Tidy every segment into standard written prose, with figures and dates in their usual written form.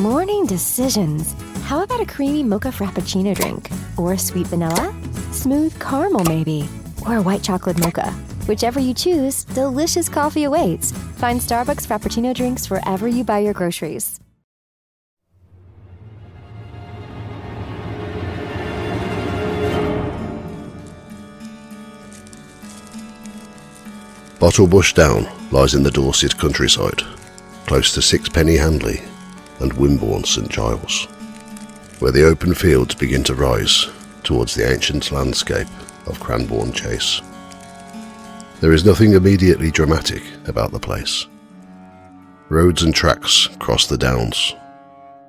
Morning decisions. How about a creamy mocha frappuccino drink? Or sweet vanilla? Smooth caramel maybe? Or a white chocolate mocha? Whichever you choose, delicious coffee awaits. Find Starbucks Frappuccino drinks wherever you buy your groceries. Bottlebush Down lies in the Dorset countryside, close to Sixpenny Handley and Wimborne St Giles, where the open fields begin to rise towards the ancient landscape of Cranbourne Chase. There is nothing immediately dramatic about the place. Roads and tracks cross the downs,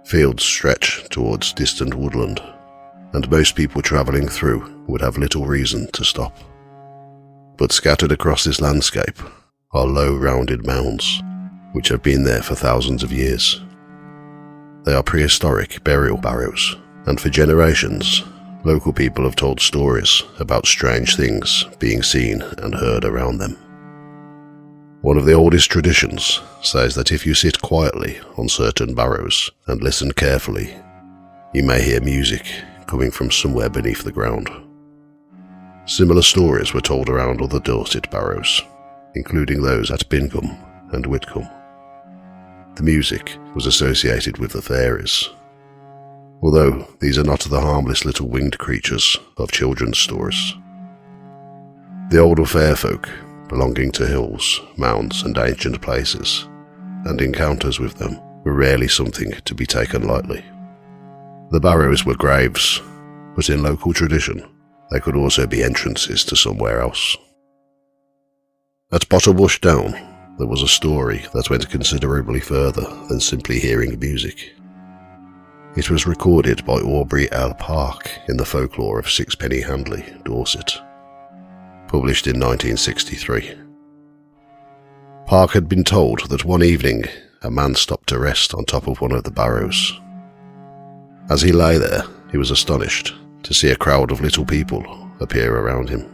fields stretch towards distant woodland, and most people travelling through would have little reason to stop. But scattered across this landscape are low rounded mounds, which have been there for thousands of years. They are prehistoric burial barrows, and for generations, local people have told stories about strange things being seen and heard around them. One of the oldest traditions says that if you sit quietly on certain barrows and listen carefully, you may hear music coming from somewhere beneath the ground. Similar stories were told around other Dorset barrows, including those at Bingham and Whitcomb. The music was associated with the fairies, although these are not the harmless little winged creatures of children's stories. The older fair folk, belonging to hills, mounds and ancient places, and encounters with them were rarely something to be taken lightly. The barrows were graves, but in local tradition, they could also be entrances to somewhere else. At Bottlebush Down, there was a story that went considerably further than simply hearing music. It was recorded by Aubrey L. Park in the folklore of Sixpenny Handley, Dorset, published in 1963. Park had been told that one evening a man stopped to rest on top of one of the barrows. As he lay there, he was astonished to see a crowd of little people appear around him.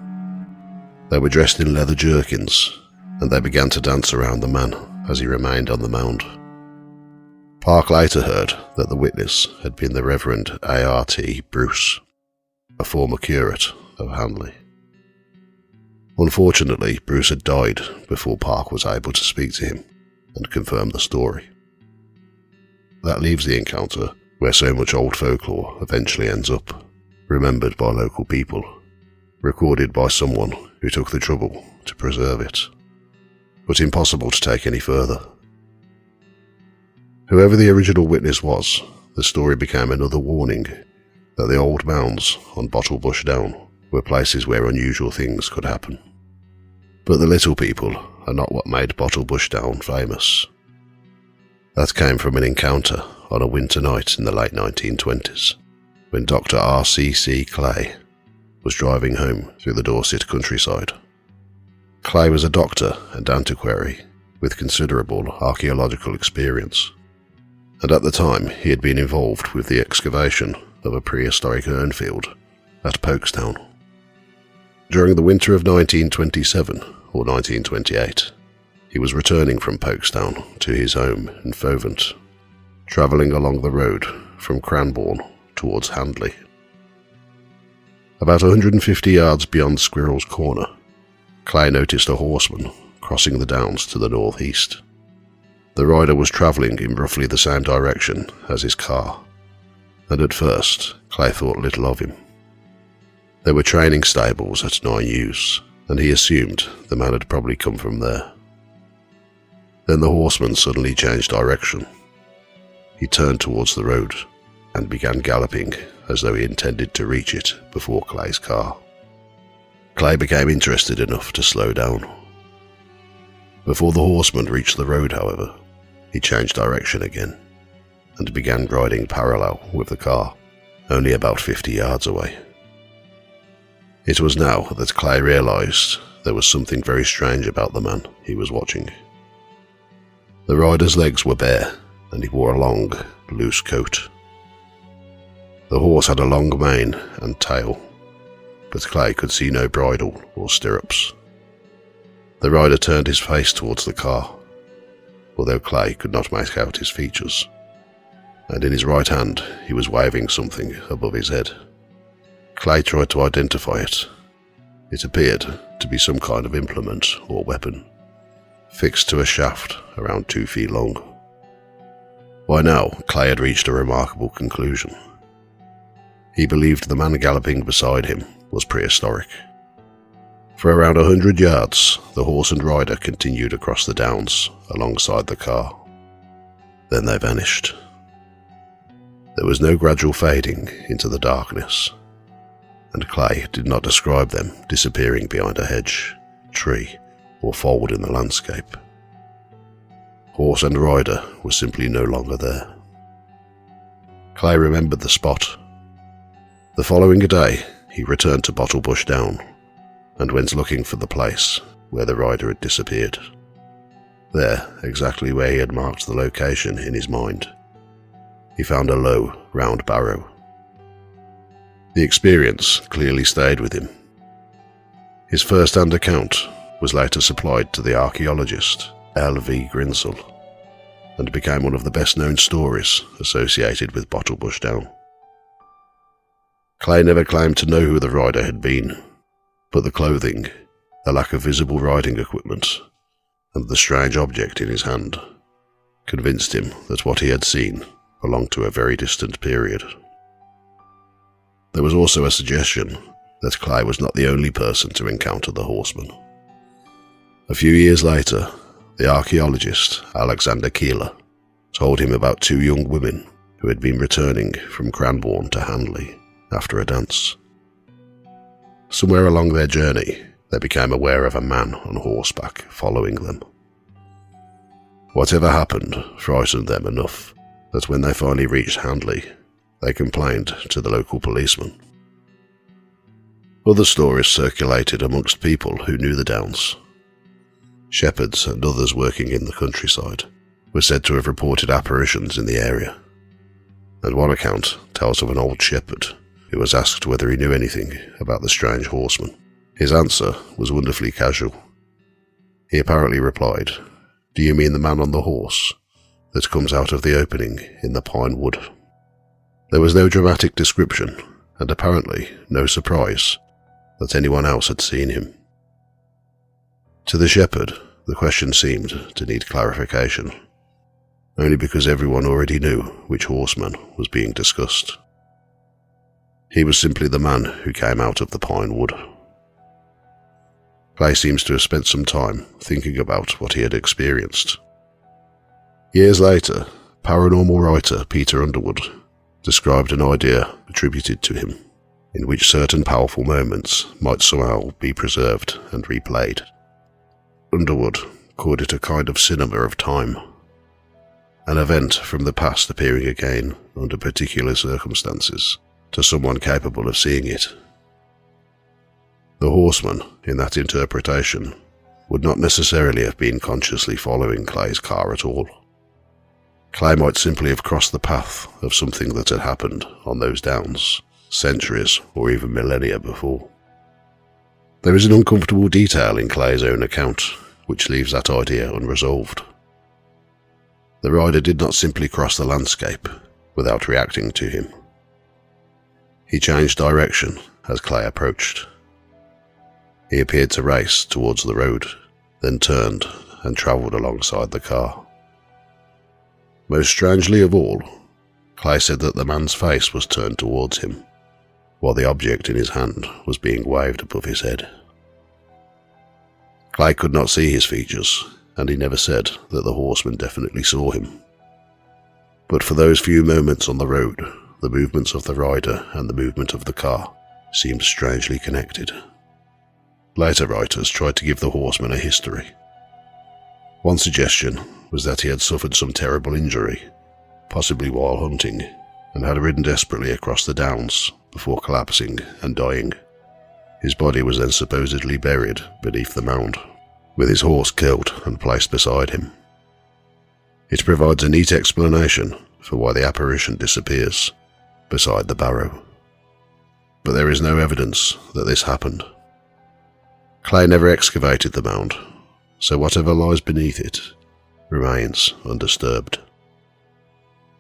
They were dressed in leather jerkins, and they began to dance around the man as he remained on the mound. Park later heard that the witness had been the Reverend A.R.T. Bruce, a former curate of Handley. Unfortunately, Bruce had died before Park was able to speak to him and confirm the story. That leaves the encounter where so much old folklore eventually ends up, remembered by local people, recorded by someone who took the trouble to preserve it, but impossible to take any further. Whoever the original witness was, the story became another warning that the old mounds on Bottlebush Down were places where unusual things could happen. But the little people are not what made Bottlebush Down famous. That came from an encounter on a winter night in the late 1920s, when Dr. R.C.C. Clay was driving home through the Dorset countryside. Clay was a doctor and antiquary with considerable archaeological experience, and at the time he had been involved with the excavation of a prehistoric urnfield at Folkestone. During the winter of 1927 or 1928, he was returning from Folkestone to his home in Fovant, travelling along the road from Cranbourne towards Handley. About 150 yards beyond Squirrel's Corner, Clay noticed a horseman crossing the downs to the northeast. The rider was travelling in roughly the same direction as his car, and at first Clay thought little of him. There were training stables at 9 Yews, and he assumed the man had probably come from there. Then the horseman suddenly changed direction. He turned towards the road and began galloping as though he intended to reach it before Clay's car. Clay became interested enough to slow down. Before the horseman reached the road, however, he changed direction again and began riding parallel with the car, only about 50 yards away. It was now that Clay realised there was something very strange about the man he was watching. The rider's legs were bare, and he wore a long, loose coat. The horse had a long mane and tail, but Clay could see no bridle or stirrups. The rider turned his face towards the car, although Clay could not make out his features. and in his right hand he was waving something above his head. Clay tried to identify it. It appeared to be some kind of implement or weapon, fixed to a shaft around 2 feet long. By now, Clay had reached a remarkable conclusion. He believed the man galloping beside him was prehistoric. For around 100 yards, the horse and rider continued across the downs alongside the car. Then they vanished. There was no gradual fading into the darkness, and Clay did not describe them disappearing behind a hedge, tree, or fold in the landscape. Horse and rider were simply no longer there. Clay remembered the spot. The following day, he returned to Bottlebush Down and went looking for the place where the rider had disappeared. There, exactly where he had marked the location in his mind, he found a low, round barrow. The experience clearly stayed with him. His first-hand account was later supplied to the archaeologist L.V. Grinsell and became one of the best-known stories associated with Bottlebush Down. Clay never claimed to know who the rider had been, but the clothing, the lack of visible riding equipment, and the strange object in his hand convinced him that what he had seen belonged to a very distant period. There was also a suggestion that Clay was not the only person to encounter the Horseman. A few years later, the archaeologist Alexander Keeler told him about 2 young women who had been returning from Cranbourne to Handley after a dance. Somewhere along their journey, they became aware of a man on horseback following them. Whatever happened frightened them enough that when they finally reached Handley, they complained to the local policeman. Other stories circulated amongst people who knew the Downs. Shepherds and others working in the countryside were said to have reported apparitions in the area, and one account tells of an old shepherd who was asked whether he knew anything about the strange horseman. His answer was wonderfully casual. He apparently replied, "Do you mean the man on the horse that comes out of the opening in the pine wood?" There was no dramatic description, and apparently no surprise that anyone else had seen him. To the shepherd, the question seemed to need clarification, only because everyone already knew which horseman was being discussed. He was simply the man who came out of the pine wood. Clay seems to have spent some time thinking about what he had experienced. Years later, paranormal writer Peter Underwood described an idea attributed to him, in which certain powerful moments might somehow be preserved and replayed. Underwood called it a kind of cinema of time, an event from the past appearing again under particular circumstances to someone capable of seeing it. The horseman, in that interpretation, would not necessarily have been consciously following Clay's car at all. Clay might simply have crossed the path of something that had happened on those downs centuries or even millennia before. There is an uncomfortable detail in Clay's own account which leaves that idea unresolved. The rider did not simply cross the landscape without reacting to him. He changed direction as Clay approached. He appeared to race towards the road, then turned and travelled alongside the car. Most strangely of all, Clay said that the man's face was turned towards him, while the object in his hand was being waved above his head. Clay could not see his features, and he never said that the horseman definitely saw him. But for those few moments on the road, the movements of the rider and the movement of the car seemed strangely connected. Later writers tried to give the horseman a history. One suggestion was that he had suffered some terrible injury, possibly while hunting, and had ridden desperately across the downs before collapsing and dying. His body was then supposedly buried beneath the mound, with his horse killed and placed beside him. It provides a neat explanation for why the apparition disappears beside the barrow. But there is no evidence that this happened. Clay never excavated the mound, so whatever lies beneath it remains undisturbed.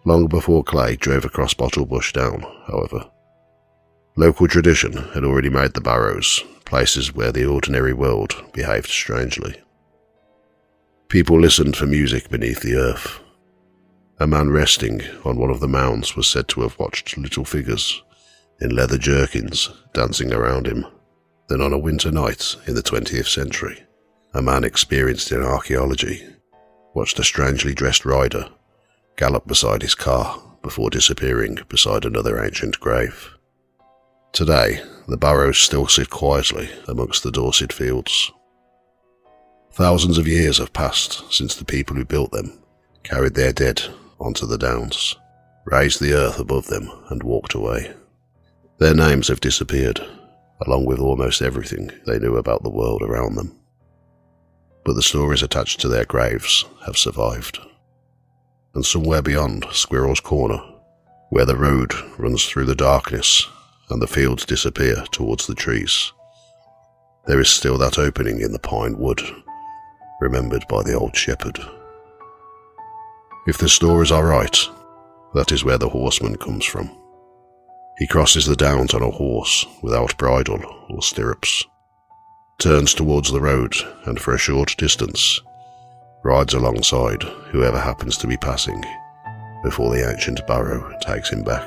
long before Clay drove across Bottlebush Down, however. Local tradition had already made the barrows places where the ordinary world behaved strangely. People listened for music beneath the earth. A man resting on one of the mounds was said to have watched little figures in leather jerkins dancing around him. Then on a winter night in the 20th century, a man experienced in archaeology watched a strangely dressed rider gallop beside his car before disappearing beside another ancient grave. Today, the barrows still sit quietly amongst the Dorset fields. Thousands of years have passed since the people who built them carried their dead onto the downs, raised the earth above them and walked away. Their names have disappeared, along with almost everything they knew about the world around them. But the stories attached to their graves have survived. And somewhere beyond Squirrel's Corner, where the road runs through the darkness and the fields disappear towards the trees, there is still that opening in the pine wood, remembered by the old shepherd. If the stories are right, that is where the Horseman comes from. He crosses the downs on a horse without bridle or stirrups, turns towards the road and for a short distance rides alongside whoever happens to be passing before the ancient barrow takes him back.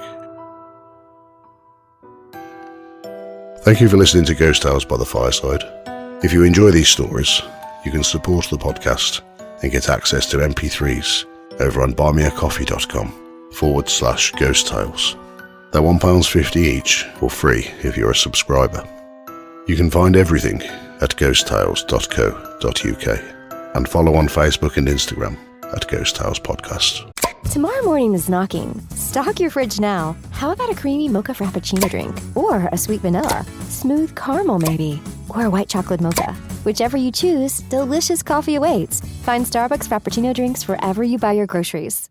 Thank you for listening to Ghost Tales by the Fireside. If you enjoy these stories, you can support the podcast and get access to MP3s over on buymeacoffee.com/Ghost Tales. They're £1.50 each, or free if you're a subscriber. You can find everything at ghosttales.co.uk and follow on Facebook and Instagram at Ghost Tales Podcast. Tomorrow morning is knocking. Stock your fridge now. How about a creamy mocha frappuccino drink? Or a sweet vanilla? Smooth caramel maybe? Or a white chocolate mocha? Whichever you choose, delicious coffee awaits. Find Starbucks Frappuccino drinks wherever you buy your groceries.